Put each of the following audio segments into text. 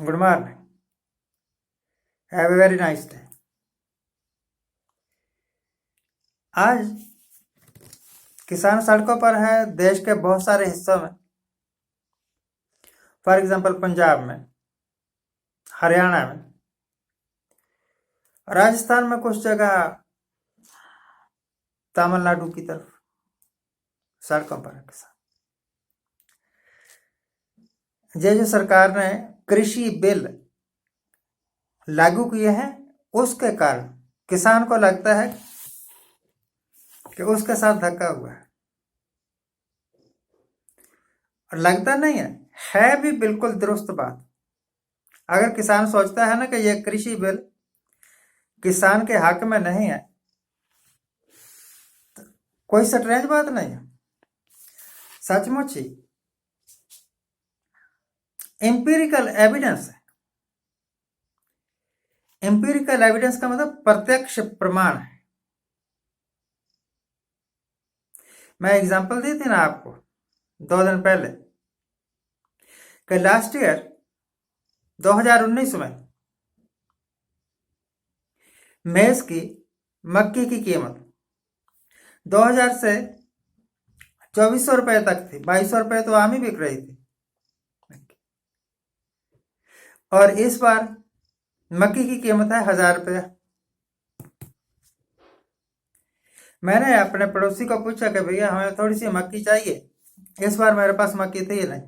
Good morning, have a very nice day. आज किसान सड़कों पर है देश के बहुत सारे हिस्सों में। फॉर एग्जांपल पंजाब में, हरियाणा में, राजस्थान में, कुछ जगह तमिलनाडु की तरफ सड़कों पर है किसान। जो सरकार ने कृषि बिल लागू किए हैं उसके कारण किसान को लगता है कि उसके साथ धक्का हुआ है, और लगता नहीं है भी बिल्कुल दुरुस्त बात। अगर किसान सोचता है ना कि यह कृषि बिल किसान के हक में नहीं है, तो कोई स्ट्रेंज बात नहीं है। सचमुच ही एम्पिरिकल एविडेंस है। एम्पिरिकल एविडेंस का मतलब प्रत्यक्ष प्रमाण है। मैं एग्जांपल दी थी ना आपको 2 दिन पहले कि लास्ट ईयर 2019 में मेज की मक्की की कीमत 2000 से 2400 रुपए तक थी। 2200 रुपए तो आम ही बिक रही थी। और इस बार मक्की की कीमत है 1000 रुपया। मैंने अपने पड़ोसी को पूछा कि भैया हमें थोड़ी सी मक्की चाहिए, इस बार मेरे पास मक्की थी नहीं।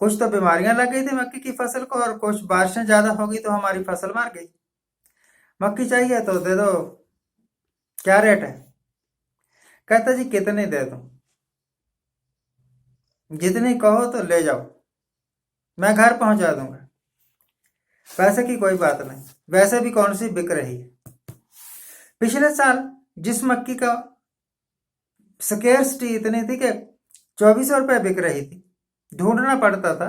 कुछ तो बीमारियां लग गई थी मक्की की फसल को, और कुछ बारिशें ज्यादा हो गई तो हमारी फसल मर गई। मक्की चाहिए तो दे दो, क्या रेट है? कहता जी कितनी दे दूं? जितनी कहो तो ले जाओ, मैं घर पहुंचा दूंगा। पैसे की कोई बात नहीं, वैसे भी कौन सी बिक रही है। पिछले साल जिस मक्की का स्केर्सिटी इतनी थी कि 2400 रुपए बिक रही थी, ढूंढना पड़ता था,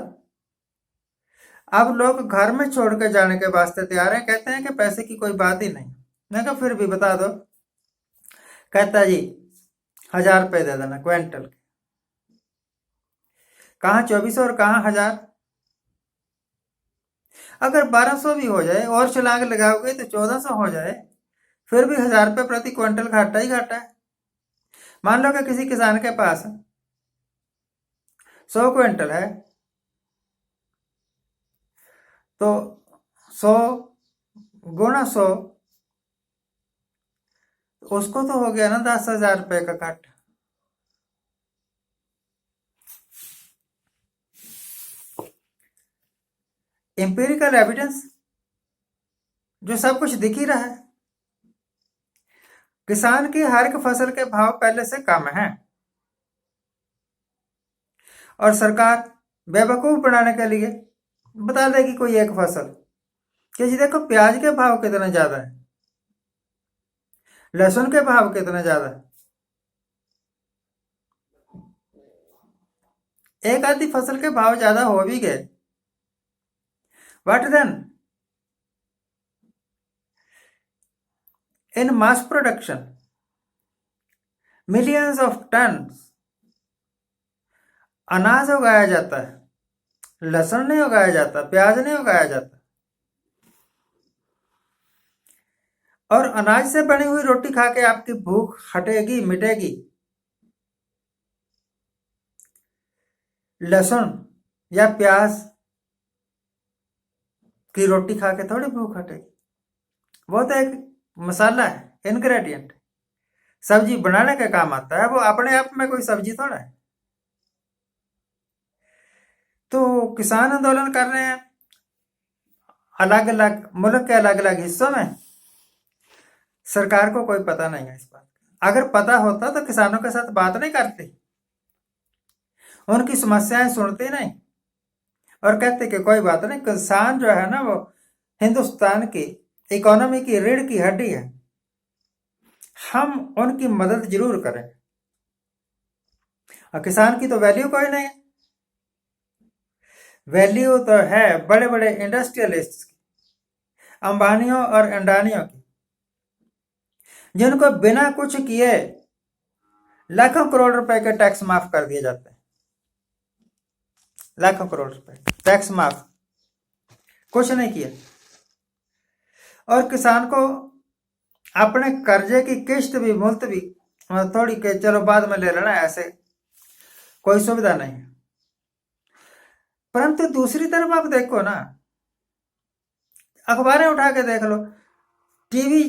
अब लोग घर में छोड़ के जाने के वास्ते तैयार हैं। कहते हैं कि पैसे की कोई बात ही नहीं। मैं कहा फिर भी बता दो। कहता जी 1000 रुपए दे देना क्विंटल के। कहाँ 2400 और कहाँ 1000? अगर 1200 भी हो जाए और छलांग लगाओगे तो 1400 हो जाए, फिर भी 1000 रुपए प्रति क्विंटल घाटा ही घाटा है। मान लो कि किसी किसान के पास 100 क्विंटल है, तो 100 गुणा 100, उसको तो हो गया ना 10,000 रुपए का घाटा। एम्पिरिकल एविडेंस जो सब कुछ दिख ही रहा है। किसान की हर एक फसल के भाव पहले से कम है, और सरकार बेवकूफ बनाने के लिए बता देगी कोई एक फसल कि जी देखो प्याज के भाव कितने ज्यादा है, लहसुन के भाव कितने ज्यादा है। एक आधी फसल के भाव ज्यादा हो भी गए, what then? In mass production millions of ton अनाज उगाया जाता है, लहसुन नहीं उगाया जाता, प्याज नहीं उगाया जाता। और अनाज से बनी हुई रोटी खा के आपकी भूख हटेगी, मिटेगी? लहसुन या प्याज की रोटी खा के थोड़ी भूख हटेगी। वो तो एक मसाला है, इंग्रेडिएंट, सब्जी बनाने का काम आता है। वो अपने आप में कोई सब्जी थोड़ा है। तो किसान आंदोलन कर रहे हैं अलग अलग मुल्क के अलग अलग हिस्सों में। सरकार को कोई पता नहीं है इस बात का। अगर पता होता तो किसानों के साथ बात नहीं करती, उनकी समस्याएं सुनती नहीं, और कहते कि कोई बात नहीं, किसान जो है ना वो हिंदुस्तान की इकोनॉमी की रीढ़ की हड्डी है, हम उनकी मदद जरूर करें। और किसान की तो वैल्यू कोई नहीं है। वैल्यू तो है बड़े बड़े इंडस्ट्रियलिस्ट की, अंबानियों और अंडानियों की, जिनको बिना कुछ किए लाखों करोड़ रुपए के टैक्स माफ कर दिए जाते हैं। लाखों करोड़ रुपए। टैक्स माफ, कुछ नहीं किया। और किसान को अपने कर्जे की किश्त भी मुल्तवी, थोड़ी के चलो बाद में ले लेना, ऐसे कोई सुविधा नहीं। परंतु दूसरी तरफ आप देखो ना, अखबारें उठा के देख लो, टीवी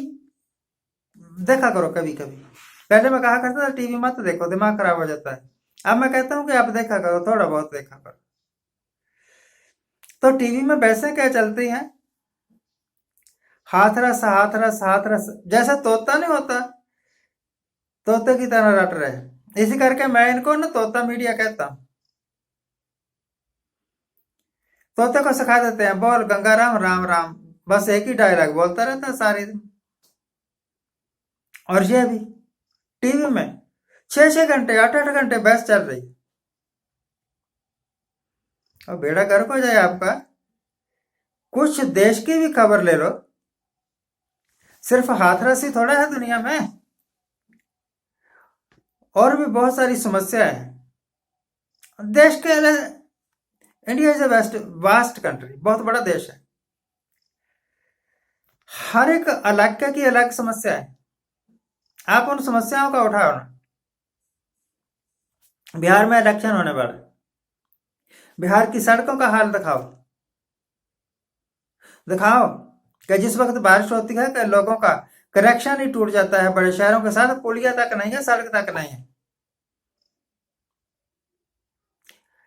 देखा करो कभी कभी। पहले मैं कहा करता था टीवी मत देखो, दिमाग खराब हो जाता है। अब मैं कहता हूं कि आप देखा करो, थोड़ा बहुत देखा करो। तो टीवी में वैसे क्या चलती हैं, हाथरस हाथरस हाथरस, जैसा तोता नहीं होता, तोते की तरह रट रहे। इसी करके मैं इनको ना तोता मीडिया कहता हूं। तोते को सिखा देते हैं, बोल गंगाराम राम राम, बस एक ही डायलॉग बोलता रहता है सारे दिन। और ये भी टीवी में 6-6 घंटे 8-8 घंटे बहस चल रही। और बेड़ा गर्क हो जाए आपका। कुछ देश की भी खबर ले लो, सिर्फ हाथरस ही थोड़ा है दुनिया में, और भी बहुत सारी समस्याएं हैं देश के। India is a vast country, बहुत बड़ा देश है। हर एक इलाके की अलग समस्या है, आप उन समस्याओं का उठाओ ना। बिहार में इलेक्शन होने वाला है, बिहार की सड़कों का हाल दिखाओ, दिखाओ कि जिस वक्त बारिश होती है कि लोगों का कनेक्शन ही टूट जाता है, बड़े शहरों के साथ पुलिया तक नहीं है, सड़क तक नहीं है।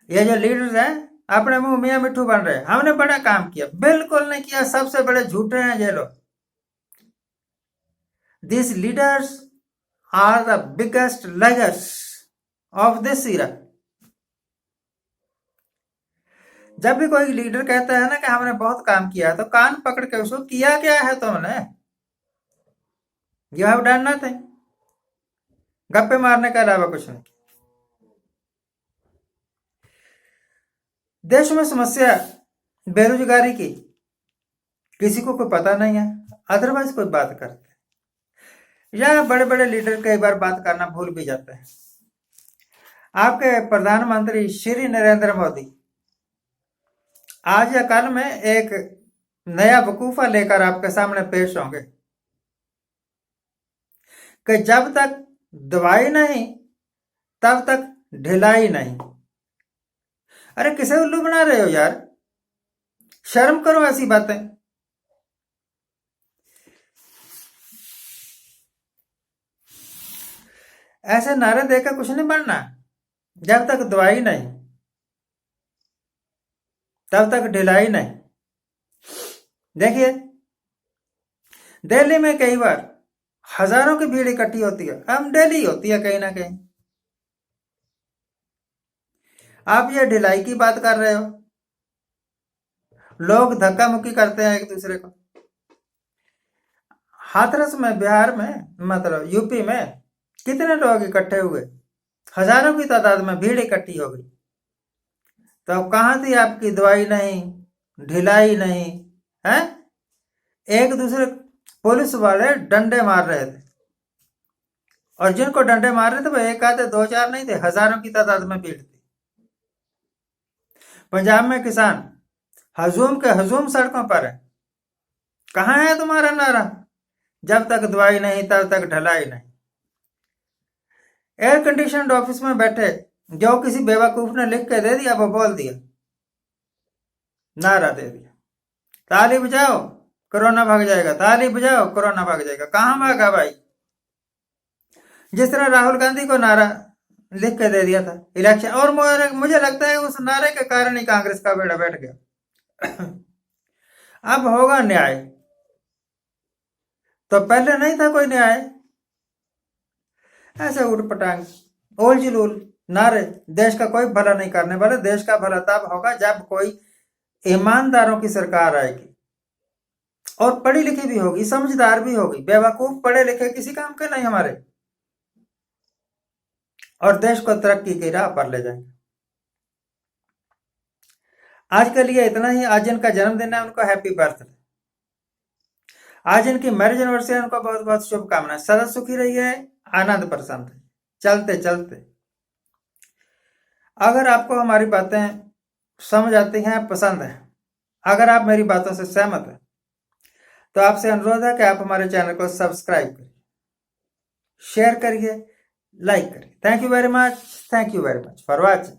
ये जो लीडर्स हैं अपने मुंह मियां मिट्ठू बन रहे, हमने बड़ा काम किया, बिल्कुल नहीं किया, सबसे बड़े झूठे हैं ये लोग। This leaders are the biggest liars of this era. जब भी कोई लीडर कहता है ना कि हमने बहुत काम किया, तो कान पकड़ के उसको, किया क्या है तुमने? यू हैव डन नथिंग, गप्पे मारने के अलावा कुछ नहीं। देश में समस्या बेरोजगारी की किसी को कोई पता नहीं है, अदरवाइज कोई बात करते हैं। या बड़े बड़े लीडर कई बार बात करना भूल भी जाते हैं। आपके प्रधानमंत्री श्री नरेंद्र मोदी आज या कल में एक नया वकूफा लेकर आपके सामने पेश होंगे कि जब तक दवाई नहीं तब तक ढिलाई नहीं। अरे किसे उल्लू बना रहे हो यार, शर्म करो ऐसी बातें। ऐसे नारे देकर कुछ नहीं बनना। जब तक दवाई नहीं तब तक ढिलाई नहीं। देखिए दिल्ली में कई बार हजारों की भीड़ इकट्ठी होती है, हम डेली होती है कहीं ना कहीं। आप ये ढिलाई की बात कर रहे हो, लोग धक्का मुक्की करते हैं एक दूसरे को। हाथरस में, बिहार में, मतलब यूपी में कितने लोग इकट्ठे हुए, हजारों की तादाद में भीड़ इकट्ठी हो गई। तो कहां थी आपकी दवाई नहीं, ढिलाई नहीं है? एक दूसरे पुलिस वाले डंडे मार रहे थे, और जिनको डंडे मार रहे थे वो एक आधे दो चार नहीं थे, हजारों की तादाद में भीड़ थी। पंजाब में किसान हजूम के हजूम सड़कों पर है। कहां है तुम्हारा नारा, जब तक दवाई नहीं तब तक ढलाई नहीं? एयर कंडीशन ऑफिस में बैठे जो किसी बेवकूफ ने लिख के दे दिया, वो बोल दिया, नारा दे दिया, ताली बजाओ कोरोना भाग जाएगा, ताली बजाओ कोरोना भाग जाएगा। कहां भागा भाई? जिस तरह राहुल गांधी को नारा लिख के दे दिया था इलेक्शन, और मुझे लगता है उस नारे के कारण ही कांग्रेस का बेड़ा बैठ गया। अब होगा न्याय, तो पहले नहीं था कोई न्याय। ऐसे उठ पटांग ओल जलूल नारे देश का कोई भला नहीं करने वाले। देश का भला तब होगा जब कोई ईमानदारों की सरकार आएगी, और पढ़ी लिखी भी होगी, समझदार भी होगी। बेवकूफ पढ़े लिखे किसी काम के नहीं हमारे, और देश को तरक्की की राह पर ले जाएंगे। आज के लिए इतना ही। आज जिनका जन्मदिन है उनको हैप्पी बर्थडे, आज इनकी मैरिज एनिवर्सरी है, उनको बहुत बहुत शुभकामनाएं। सदा सुखी रहिए, आनंद प्रसन्न रहिए। चलते चलते अगर आपको हमारी बातें समझ आती हैं, पसंद है। अगर आप मेरी बातों से सहमत हैं तो आपसे अनुरोध है कि आप हमारे चैनल को सब्सक्राइब करिए, शेयर करिए, लाइक करिए। Thank you very much for watching.